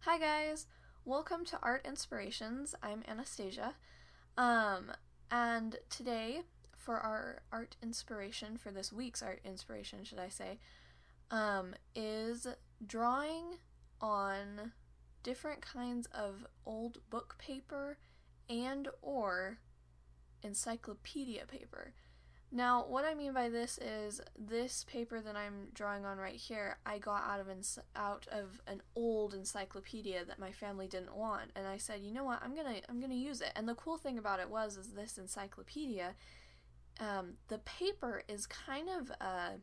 Hi guys, welcome to Art Inspirations. I'm Anastasia. And today for our art inspiration, for this week's art inspiration, should I say, is drawing on different kinds of old book paper and or encyclopedia paper. Now, what I mean by this is this paper that I'm drawing on right here, I got out of an old encyclopedia that my family didn't want, and I said, you know what, I'm gonna use it. And the cool thing about it is this encyclopedia, the paper is kind of I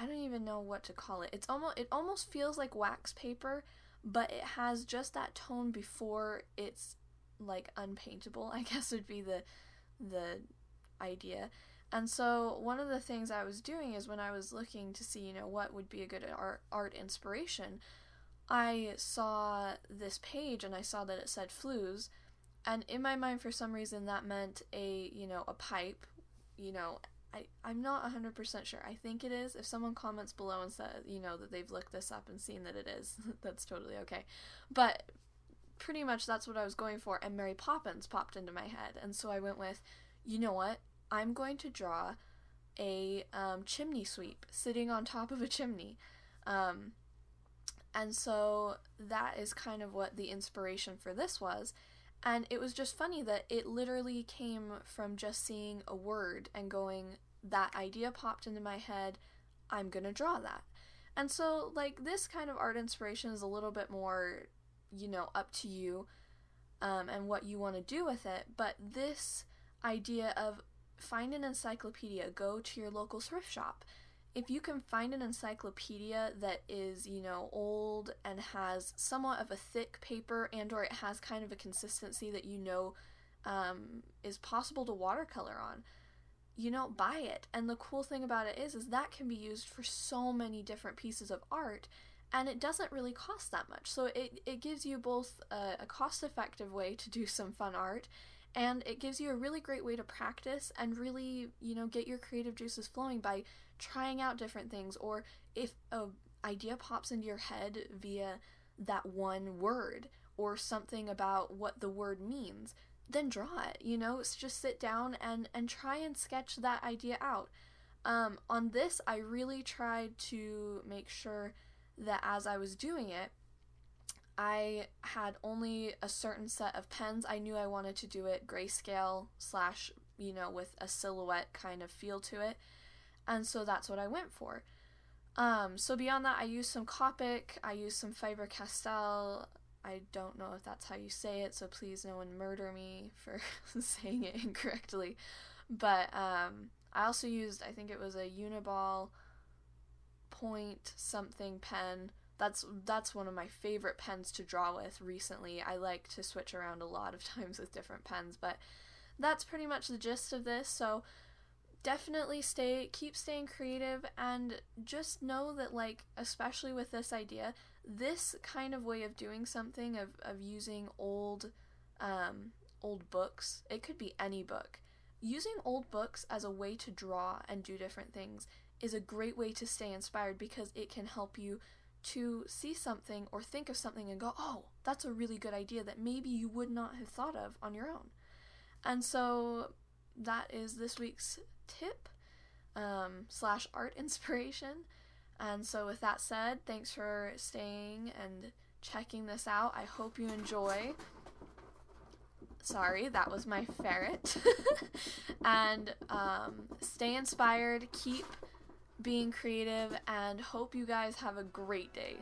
don't even know what to call it. It almost feels like wax paper, but it has just that tone before it's like unpaintable, I guess would be the idea. And so one of the things I was doing is when I was looking to see, what would be a good art inspiration, I saw this page and I saw that it said flues, and in my mind for some reason that meant a pipe. I'm not 100% sure. I think it is. If someone comments below and says, that they've looked this up and seen that it is, that's totally okay. But pretty much that's what I was going for, and Mary Poppins popped into my head, and so I went with, you know what, I'm going to draw a chimney sweep sitting on top of a chimney. And so that is kind of what the inspiration for this was. And it was just funny that it literally came from just seeing a word and going, that idea popped into my head, I'm gonna draw that. And so, like, this kind of art inspiration is a little bit more, up to you and what you want to do with it. But this idea of find an encyclopedia, go to your local thrift shop. If you can find an encyclopedia that is, old and has somewhat of a thick paper, and or it has kind of a consistency that is possible to watercolor on, buy it. And the cool thing about it is that can be used for so many different pieces of art, and it doesn't really cost that much. So it gives you both a cost-effective way to do some fun art, and it gives you a really great way to practice and really, get your creative juices flowing by trying out different things. Or if an idea pops into your head via that one word or something about what the word means, then draw it, So just sit down and try and sketch that idea out. On this, I really tried to make sure that as I was doing it, I had only a certain set of pens. I knew I wanted to do it grayscale / with a silhouette kind of feel to it. And so that's what I went for. So beyond that, I used some Copic, I used some Faber-Castell. I don't know if that's how you say it, so please no one murder me for saying it incorrectly. But I also used, I think it was a Uniball point something pen. That's one of my favorite pens to draw with recently. I like to switch around a lot of times with different pens, but that's pretty much the gist of this. So definitely keep staying creative, and just know that, like, especially with this idea, this kind of way of doing something, of using old books, it could be any book, using old books as a way to draw and do different things is a great way to stay inspired, because it can help you to see something or think of something and go, oh, that's a really good idea that maybe you would not have thought of on your own. And so that is this week's tip / art inspiration. And so with that said, thanks for staying and checking this out. I hope you enjoy. Sorry, that was my ferret. And stay inspired, keep being creative, and hope you guys have a great day.